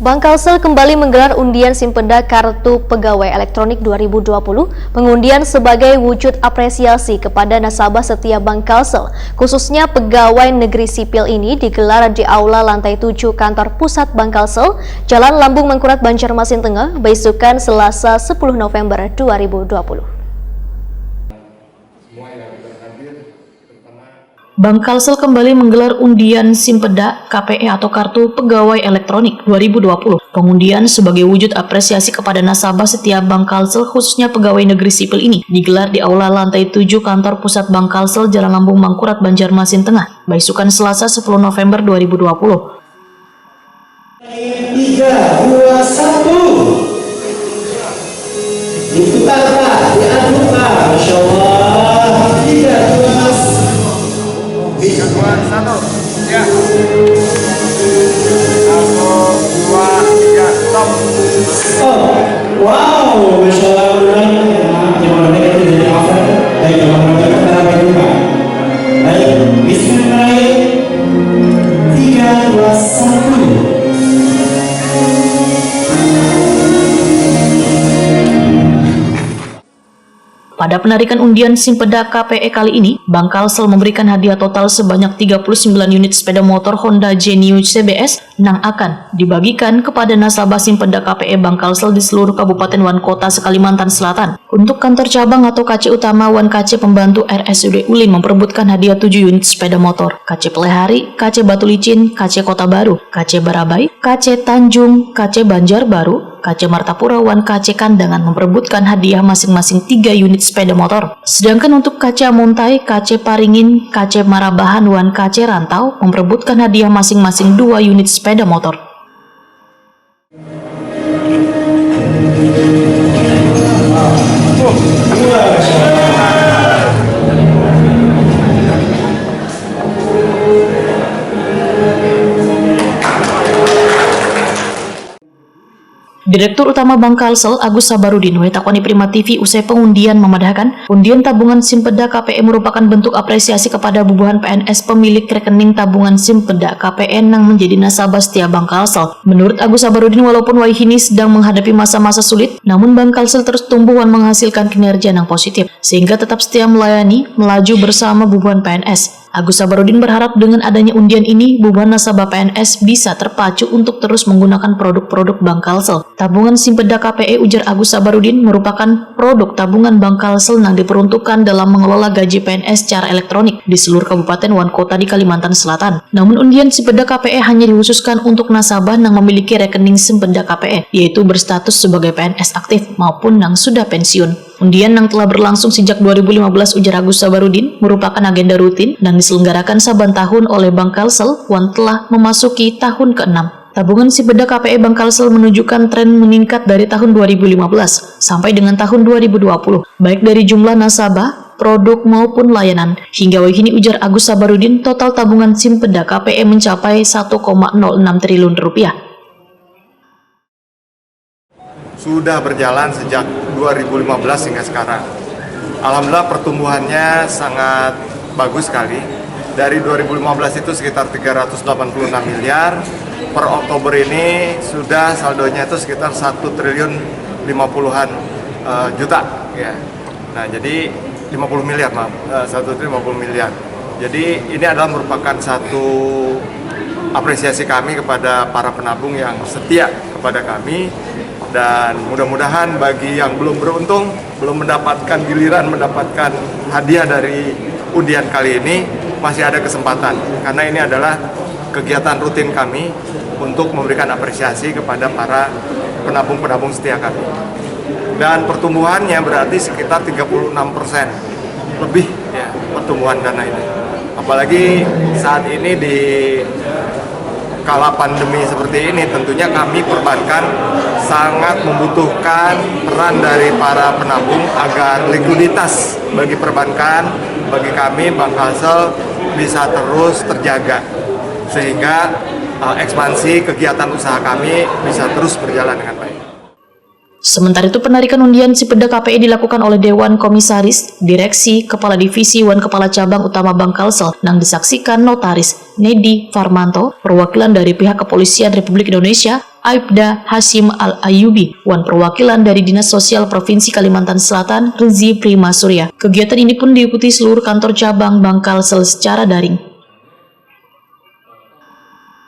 Bank Kalsel kembali menggelar undian Simpenda Kartu Pegawai Elektronik 2020. Pengundian sebagai wujud apresiasi kepada nasabah setia Bank Kalsel, khususnya pegawai negeri sipil ini digelar di Aula Lantai 7 Kantor Pusat Bank Kalsel, Jalan Lambung Mangkurat, Banjarmasin Tengah, beisukan Selasa 10 November 2020. Bank Kalsel kembali menggelar undian Simpenda KPE atau Kartu Pegawai Elektronik 2020. Pengundian sebagai wujud apresiasi kepada nasabah setia Bank Kalsel khususnya pegawai negeri sipil ini digelar di Aula Lantai 7 Kantor Pusat Bank Kalsel Jalan Lambung Mangkurat, Banjarmasin Tengah, beisukan Selasa 10 November 2020. 3, 2, 1. Diputar Pak, diaduk Pak, Masya Allah. 3, 2, 1, ya. 1, 2, 3, stop. oh, wow, Masya Allah. Jangan mereka itu jadi apa? Baik, jangan mereka kenapa juga. Baik, bismillahirrahmanirrahim. 3, 2, 1. Pada penarikan undian Simpenda KPE kali ini, Bank Kalsel memberikan hadiah total sebanyak 39 unit sepeda motor Honda Genio CBS yang akan dibagikan kepada nasabah Simpenda KPE Bank Kalsel di seluruh Kabupaten Wan Kota Kalimantan Selatan. Untuk kantor cabang atau KC utama Wan KC Pembantu RSUD Ulin memperebutkan hadiah 7 unit sepeda motor, KC Pelehari, KC Batu Licin, KC Kota Baru, KC Barabai, KC Tanjung, KC Banjarbaru, KC Martapura, Wan KC Kandangan memperebutkan hadiah masing-masing 3 unit sepeda motor. Sedangkan untuk KC Montai, KC Paringin, KC Marabahan, Wan KC Rantau memperebutkan hadiah masing-masing 2 unit sepeda motor. Direktur Utama Bank Kalsel Agus Sabarudin Wetakwani Prima TV usai pengundian memadahkan undian tabungan Simpenda KPE merupakan bentuk apresiasi kepada bubuhan PNS pemilik rekening tabungan Simpenda KPE yang menjadi nasabah setia Bank Kalsel. Menurut Agus Sabarudin, walaupun Waihini sedang menghadapi masa-masa sulit, namun Bank Kalsel terus tumbuh dan menghasilkan kinerja yang positif sehingga tetap setia melayani, melaju bersama bubuhan PNS. Agus Sabarudin berharap dengan adanya undian ini, bubuhan nasabah PNS bisa terpacu untuk terus menggunakan produk-produk Bank Kalsel. Tabungan Simpenda KPE, ujar Agus Sabarudin, merupakan produk tabungan Bank Kalsel yang diperuntukkan dalam mengelola gaji PNS secara elektronik di seluruh Kabupaten Wan Kota di Kalimantan Selatan. Namun undian Simpenda KPE hanya dikhususkan untuk nasabah yang memiliki rekening Simpenda KPE, yaitu berstatus sebagai PNS aktif maupun yang sudah pensiun. Undian yang telah berlangsung sejak 2015, ujar Agus Sabarudin, merupakan agenda rutin dan diselenggarakan saban tahun oleh Bank Kalsel yang telah memasuki tahun ke-6. Tabungan Simpenda KPE Bank Kalsel menunjukkan tren meningkat dari tahun 2015 sampai dengan tahun 2020, baik dari jumlah nasabah, produk maupun layanan. Hingga kini, ujar Agus Sabarudin, total tabungan Simpenda KPE mencapai 1,06 triliun rupiah. Sudah berjalan sejak 2015 hingga sekarang. Alhamdulillah pertumbuhannya sangat bagus sekali. Dari 2015 itu sekitar 386 miliar, per Oktober ini sudah saldonya itu sekitar 1 triliun 50-an juta ya. Nah, jadi 50 miliar maaf, 1 triliun 50 miliar. Jadi ini adalah merupakan satu apresiasi kami kepada para penabung yang setia kepada kami. Dan mudah-mudahan bagi yang belum beruntung, belum mendapatkan giliran, mendapatkan hadiah dari undian kali ini, masih ada kesempatan. Karena ini adalah kegiatan rutin kami untuk memberikan apresiasi kepada para penabung-penabung setia kami. Dan pertumbuhannya berarti sekitar 36% lebih ya pertumbuhan dana ini. Apalagi saat ini di kala pandemi seperti ini, tentunya kami perbankan sangat membutuhkan peran dari para penabung agar likuiditas bagi perbankan, bagi kami Bank Kalsel bisa terus terjaga sehingga ekspansi kegiatan usaha kami bisa terus berjalan dengan baik. Sementara itu penarikan undian Simpeda KPI dilakukan oleh Dewan Komisaris, Direksi, Kepala Divisi, Wan Kepala Cabang Utama Bank Kalsel yang disaksikan Notaris Nedi Farmanto, perwakilan dari pihak Kepolisian Republik Indonesia, Aibda Hashim Al-Ayubi, Wan perwakilan dari Dinas Sosial Provinsi Kalimantan Selatan, Rizi Prima Surya. Kegiatan ini pun diikuti seluruh kantor cabang Bank Kalsel secara daring.